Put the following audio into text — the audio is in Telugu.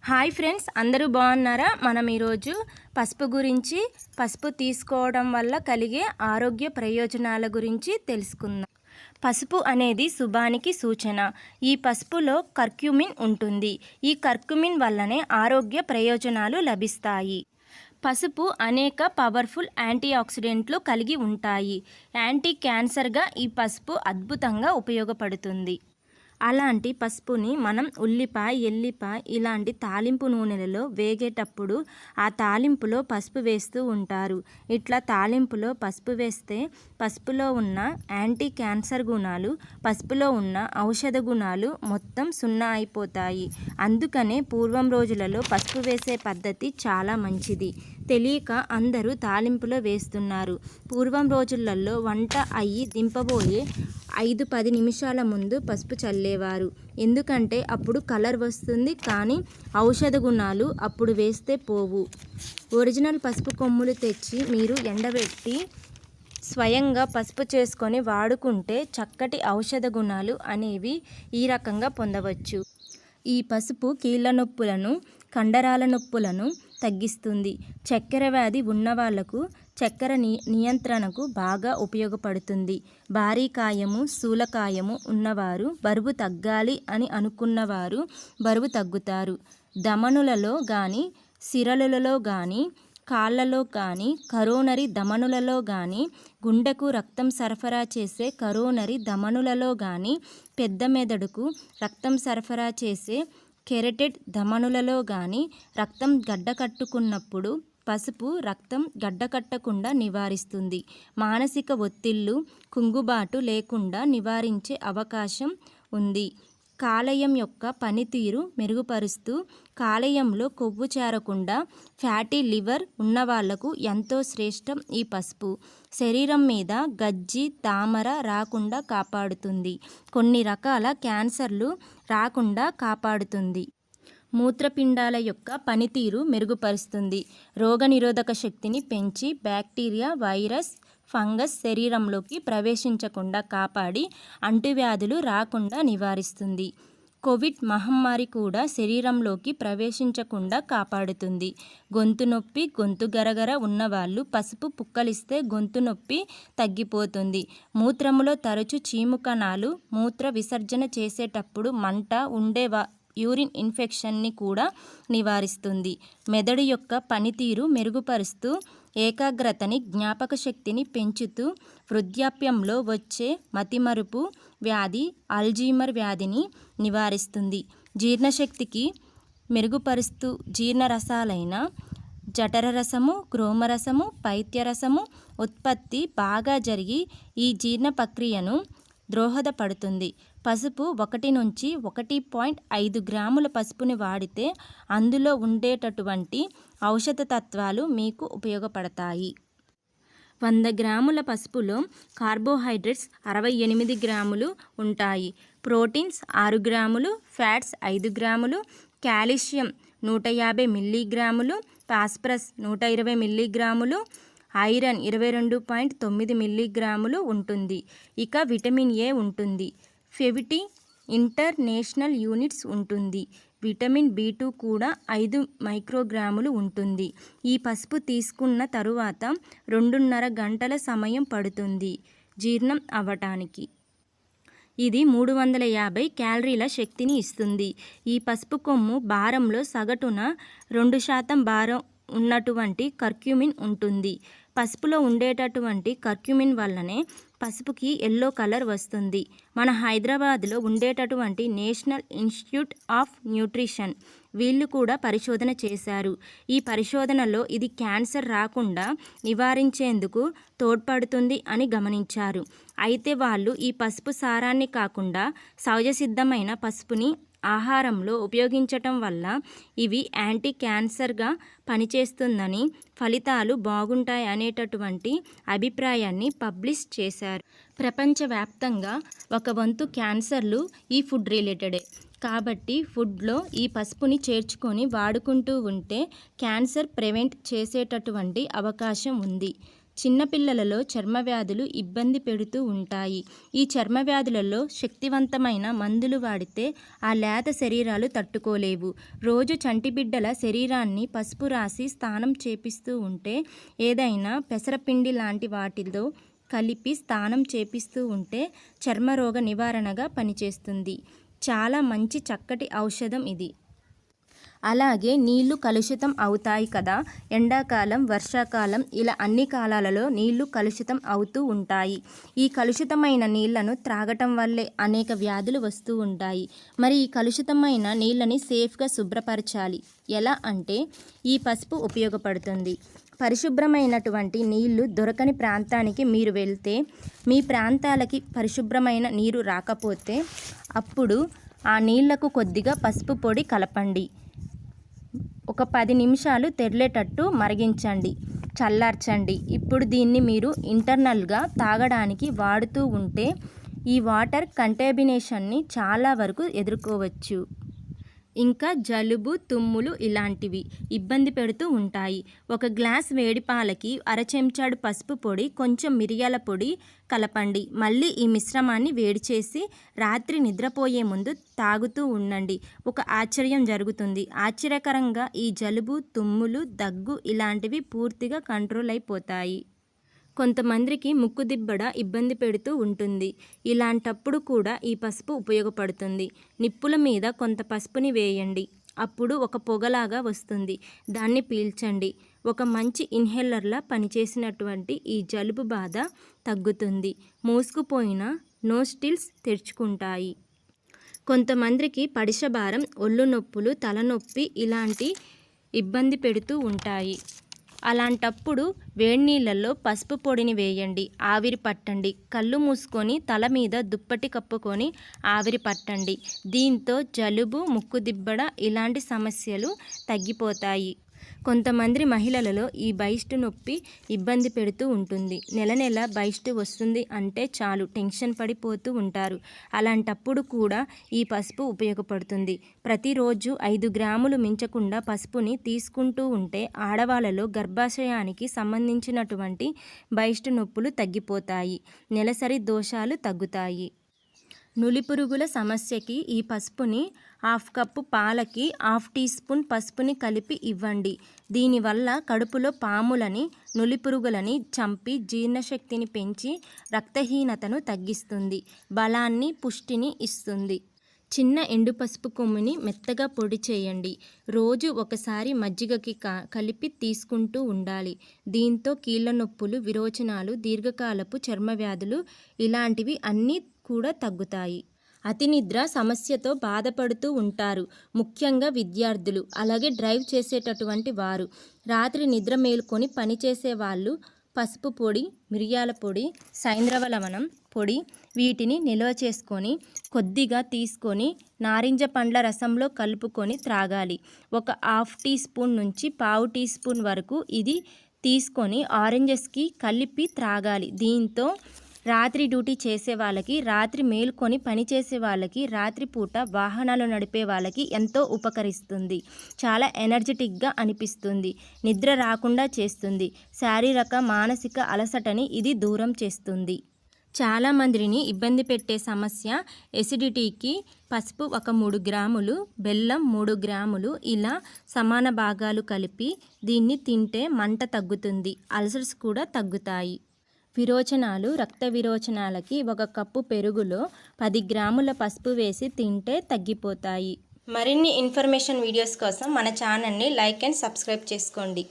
హాయ్ ఫ్రెండ్స్, అందరూ బాగున్నారా? మనం ఈరోజు పసుపు తీసుకోవడం వల్ల కలిగే ఆరోగ్య ప్రయోజనాల గురించి తెలుసుకుందాం. పసుపు అనేది శుభానికి సూచన. ఈ పసుపులో కర్క్యూమిన్ ఉంటుంది. ఈ కర్క్యూమిన్ వల్లనే ఆరోగ్య ప్రయోజనాలు లభిస్తాయి. పసుపు అనేక పవర్ఫుల్ యాంటీ ఆక్సిడెంట్లు కలిగి ఉంటాయి. యాంటీ క్యాన్సర్గా ఈ పసుపు అద్భుతంగా ఉపయోగపడుతుంది. అలాంటి పసుపుని మనం ఉల్లిపాయ, ఎల్లిపాయ ఇలాంటి తాలింపు నూనెలలో వేగేటప్పుడు ఆ తాలింపులో పసుపు వేస్తూ ఉంటారు. ఇట్లా తాలింపులో పసుపు వేస్తే పసుపులో ఉన్న యాంటీ క్యాన్సర్ గుణాలు, పసుపులో ఉన్న ఔషధ గుణాలు మొత్తం సున్నా అయిపోతాయి. అందుకనే పూర్వం రోజులలో పసుపు వేసే పద్ధతి చాలా మంచిది. తెలియక అందరూ తాలింపులో వేస్తున్నారు. పూర్వం రోజులలో వంట అయ్యి దింపబోయే 5-10 నిమిషాల ముందు పసుపు చల్లేవారు. ఎందుకంటే అప్పుడు కలర్ వస్తుంది, కానీ ఔషధ గుణాలు అప్పుడు వేస్తే పోవు. ఒరిజినల్ పసుపు కొమ్ములు తెచ్చి మీరు ఎండబెట్టి స్వయంగా పసుపు చేసుకొని వాడుకుంటే చక్కటి ఔషధ గుణాలు అనేవి ఈ రకంగా పొందవచ్చు. ఈ పసుపు కీళ్ళ నొప్పులను, కండరాల నొప్పులను తగ్గిస్తుంది. చక్కెర వ్యాధి ఉన్నవాళ్లకు చక్కెర నియంత్రణకు బాగా ఉపయోగపడుతుంది. భారీ కాయము, స్థూలకాయము ఉన్నవారు, బరువు తగ్గాలి అని అనుకున్నవారు బరువు తగ్గుతారు. ధమనులలో కానీ, సిరలలో కానీ, కాళ్ళలో కానీ, కరోనరీ ధమనులలో కానీ, గుండెకు రక్తం సరఫరా చేసే కరోనరీ ధమనులలో కానీ, పెద్ద మెదడుకు రక్తం సరఫరా చేసే కెరటెడ్ ధమనులలో కానీ రక్తం గడ్డకట్టుకున్నప్పుడు పసుపు రక్తం గడ్డకట్టకుండా నివారిస్తుంది. మానసిక ఒత్తిళ్లు, కుంగుబాటు లేకుండా నివారించే అవకాశం ఉంది. కాలేయం యొక్క పనితీరు మెరుగుపరుస్తూ కాలేయంలో కొవ్వు చేరకుండా ఫ్యాటీ లివర్ ఉన్నవాళ్లకు ఎంతో శ్రేష్టం ఈ పసుపు. శరీరం మీద గజ్జి, తామర రాకుండా కాపాడుతుంది. కొన్ని రకాల క్యాన్సర్లు రాకుండా కాపాడుతుంది. మూత్రపిండాల యొక్క పనితీరు మెరుగుపరుస్తుంది. రోగనిరోధక శక్తిని పెంచి బ్యాక్టీరియా, వైరస్, ఫంగస్ శరీరంలోకి ప్రవేశించకుండా కాపాడి అంటువ్యాధులు రాకుండా నివారిస్తుంది. కోవిడ్ మహమ్మారి కూడా శరీరంలోకి ప్రవేశించకుండా కాపాడుతుంది. గొంతు నొప్పి, గొంతు గరగర ఉన్నవాళ్ళు పసుపు పుక్కలిస్తే గొంతు నొప్పి తగ్గిపోతుంది. మూత్రములో తరచు చీము కణాలు మూత్ర విసర్జన చేసేటప్పుడు మంట ఉండే యూరిన్ ఇన్ఫెక్షన్ని కూడా నివారిస్తుంది. మెదడు యొక్క పనితీరు మెరుగుపరుస్తూ ఏకాగ్రతని, జ్ఞాపక శక్తిని పెంచుతూ వృద్ధాప్యంలో వచ్చే మతిమరుపు వ్యాధి, అల్జీమర్ వ్యాధిని నివారిస్తుంది. జీర్ణశక్తికి మెరుగుపరుస్తూ జీర్ణరసాలైన జఠరరసము, గ్రోమరసము, పైత్యరసము ఉత్పత్తి బాగా జరిగి ఈ జీర్ణ ప్రక్రియను దోహదపడుతుంది. పసుపు 1 నుంచి 1.5 గ్రాముల పసుపుని వాడితే అందులో ఉండేటటువంటి ఔషధ తత్వాలు మీకు ఉపయోగపడతాయి. 100 గ్రాముల పసుపులో కార్బోహైడ్రేట్స్ 68 గ్రాములు ఉంటాయి. ప్రోటీన్స్ 6 గ్రాములు, ఫ్యాట్స్ 5 గ్రాములు, కాల్షియం 150 మిల్లీగ్రాములు, ఫాస్ఫరస్ 120 మిల్లీగ్రాములు, ఐరన్ 22.9 మిల్లీగ్రాములు ఉంటుంది. ఇక విటమిన్ ఏ ఉంటుంది. 50 ఇంటర్నేషనల్ యూనిట్స్ ఉంటుంది. విటమిన్ B2 కూడా 5 మైక్రోగ్రాములు ఉంటుంది. ఈ పసుపు తీసుకున్న తరువాత 2.5 గంటల సమయం పడుతుంది జీర్ణం అవ్వటానికి. ఇది 350 క్యాలరీల శక్తిని ఇస్తుంది. ఈ పసుపు కొమ్ము భారంలో సగటున 2% భారం ఉన్నటువంటి కర్క్యూమిన్ ఉంటుంది. పసుపులో ఉండేటటువంటి కర్క్యూమిన్ వల్లనే పసుపుకి ఎల్లో కలర్ వస్తుంది. మన హైదరాబాద్లో ఉండేటటువంటి నేషనల్ ఇన్స్టిట్యూట్ ఆఫ్ న్యూట్రిషన్ వీళ్ళు కూడా పరిశోధన చేశారు. ఈ పరిశోధనలో ఇది క్యాన్సర్ రాకుండా నివారించేందుకు తోడ్పడుతుంది అని గమనించారు. అయితే వాళ్ళు ఈ పసుపు సారాన్ని కాకుండా సహజ సిద్ధమైన పసుపుని ఆహారంలో ఉపయోగించటం వల్ల ఇవి యాంటీ క్యాన్సర్గా పనిచేస్తుందని, ఫలితాలు బాగుంటాయి అనేటటువంటి అభిప్రాయాన్ని పబ్లిష్ చేశారు. ప్రపంచవ్యాప్తంగా 1 వంతు క్యాన్సర్లు ఈ ఫుడ్ రిలేటెడే. కాబట్టి ఫుడ్లో ఈ పసుపుని చేర్చుకొని వాడుకుంటూ ఉంటే క్యాన్సర్ ప్రివెంట్ చేసేటటువంటి అవకాశం ఉంది. చిన్నపిల్లలలో చర్మ వ్యాధులు ఇబ్బంది పెడుతూ ఉంటాయి. ఈ చర్మ వ్యాధులలో శక్తివంతమైన మందులు వాడితే ఆ లేత శరీరాలు తట్టుకోలేవు. రోజు చంటిబిడ్డల శరీరాన్ని పసుపు రాసి స్నానం చేపిస్తూ ఉంటే, ఏదైనా పెసరపిండి లాంటి వాటితో కలిపి స్నానం చేపిస్తూ ఉంటే చర్మరోగ నివారణగా పనిచేస్తుంది. చాలా మంచి చక్కటి ఔషధం ఇది. అలాగే నీళ్లు కలుషితం అవుతాయి కదా, ఎండాకాలం, వర్షాకాలం ఇలా అన్ని కాలాలలో నీళ్లు కలుషితం అవుతూ ఉంటాయి. ఈ కలుషితమైన నీళ్లను త్రాగటం వల్లే అనేక వ్యాధులు వస్తూ ఉంటాయి. మరి ఈ కలుషితమైన నీళ్ళని సేఫ్గా శుభ్రపరచాలి. ఎలా అంటే ఈ పసుపు ఉపయోగపడుతుంది. పరిశుభ్రమైనటువంటి నీళ్లు దొరకని ప్రాంతానికి మీరు వెళ్తే, మీ ప్రాంతాలకి పరిశుభ్రమైన నీరు రాకపోతే అప్పుడు ఆ నీళ్లకు కొద్దిగా పసుపు పొడి కలపండి. ఒక 10 నిమిషాలు తెరిలేటట్టు మరిగించండి, చల్లార్చండి. ఇప్పుడు దీన్ని మీరు ఇంటర్నల్గా తాగడానికి వాడుతూ ఉంటే ఈ వాటర్ కంటామినేషన్ని చాలా వరకు ఎదుర్కోవచ్చు. ఇంకా జలుబు, తుమ్ములు ఇలాంటివి ఇబ్బంది పెడుతూ ఉంటాయి. ఒక గ్లాస్ వేడి పాలకి అర చెంచాడు పసుపు పొడి, కొంచెం మిరియాల పొడి కలపండి. మళ్ళీ ఈ మిశ్రమాన్ని వేడి చేసి రాత్రి నిద్రపోయే ముందు తాగుతూ ఉండండి. ఒక ఆశ్చర్యం జరుగుతుంది. ఆశ్చర్యకరంగా ఈ జలుబు, తుమ్ములు, దగ్గు ఇలాంటివి పూర్తిగా కంట్రోల్ అయిపోతాయి. కొంతమందికి ముక్కుదిబ్బడ ఇబ్బంది పెడుతూ ఉంటుంది. ఇలాంటప్పుడు కూడా ఈ పసుపు ఉపయోగపడుతుంది. నిప్పుల మీద కొంత పసుపుని వేయండి. అప్పుడు ఒక పొగలాగా వస్తుంది. దాన్ని పీల్చండి. ఒక మంచి ఇన్హేలర్లా పనిచేసినటువంటి ఈ జలుబు బాధ తగ్గుతుంది. మూసుకుపోయిన నోస్టిల్స్ తెరుచుకుంటాయి. కొంతమందికి పడిశభారం, ఒళ్ళు నొప్పులు, తలనొప్పి ఇలాంటి ఇబ్బంది పెడుతూ ఉంటాయి. అలాంటప్పుడు వేడి నీళ్ళల్లో పసుపు పొడిని వేయండి. ఆవిరి పట్టండి. కళ్ళు మూసుకొని తల మీద దుప్పటి కప్పుకొని ఆవిరి పట్టండి. దీంతో జలుబు, ముక్కుదిబ్బడ ఇలాంటి సమస్యలు తగ్గిపోతాయి. కొంతమంది మహిళలలో ఈ బైస్ట్ నొప్పి ఇబ్బంది పెడుతూ ఉంటుంది. నెల నెల బైస్ట్ వస్తుంది అంటే చాలు టెన్షన్ పడిపోతూ ఉంటారు. అలాంటప్పుడు కూడా ఈ పసుపు ఉపయోగపడుతుంది. ప్రతిరోజు 5 గ్రాములు మించకుండా పసుపుని తీసుకుంటూ ఉంటే ఆడవాళ్ళలో గర్భాశయానికి సంబంధించినటువంటి బైస్ట్ నొప్పులు తగ్గిపోతాయి. నెలసరి దోషాలు తగ్గుతాయి. నులిపురుగుల సమస్యకి ఈ పసుపుని 1/2 కప్పు పాలకి 1/2 టీ స్పూన్ పసుపుని కలిపి ఇవ్వండి. దీనివల్ల కడుపులో పాములని, నులిపురుగులని చంపి జీర్ణశక్తిని పెంచి రక్తహీనతను తగ్గిస్తుంది. బలాన్ని, పుష్టిని ఇస్తుంది. చిన్న ఎండు పసుపు కొమ్ముని మెత్తగా పొడి చేయండి. రోజు ఒకసారి మజ్జిగకి కలిపి తీసుకుంటూ ఉండాలి. దీంతో కీళ్ళ నొప్పులు, విరోచనాలు, దీర్ఘకాలపు చర్మ వ్యాధులు ఇలాంటివి అన్నీ కూడా తగ్గుతాయి. అతి నిద్ర సమస్యతో బాధపడుతూ ఉంటారు. ముఖ్యంగా విద్యార్థులు, అలాగే డ్రైవ్ చేసేటటువంటి వారు. రాత్రి నిద్ర మేలుకొని పనిచేసే వాళ్ళు పసుపు పొడి, మిరియాల పొడి, సైంధవ లవణం పొడి వీటిని నిల్వ చేసుకొని కొద్దిగా తీసుకొని నారింజ పండ్ల రసంలో కలుపుకొని త్రాగాలి. ఒక 1/2 టీ స్పూన్ నుంచి 1/4 టీ స్పూన్ వరకు ఇది తీసుకొని ఆరెంజెస్కి కలిపి త్రాగాలి. దీంతో రాత్రి డ్యూటీ చేసే వాళ్ళకి, రాత్రి మేల్కొని పనిచేసే వాళ్ళకి, రాత్రిపూట వాహనాలు నడిపే వాళ్ళకి ఎంతో ఉపకరిస్తుంది. చాలా ఎనర్జెటిక్గా అనిపిస్తుంది. నిద్ర రాకుండా చేస్తుంది. శారీరక, మానసిక అలసటని ఇది దూరం చేస్తుంది. చాలామందిని ఇబ్బంది పెట్టే సమస్య ఎసిడిటీకి పసుపు ఒక 3 గ్రాములు, బెల్లం 3 గ్రాములు ఇలా సమాన భాగాలు కలిపి దీన్ని తింటే మంట తగ్గుతుంది. అల్సర్స్ కూడా తగ్గుతాయి. విరోచనాలు, రక్త విరోచనాలకి 1 కప్పు పెరుగులో 10 గ్రాముల పసుపు వేసి తింటే తగ్గిపోతాయి. మరిన్ని ఇన్ఫర్మేషన్ వీడియోస్ కోసం మన ఛానల్ని లైక్ అండ్ సబ్స్క్రైబ్ చేసుకోండి.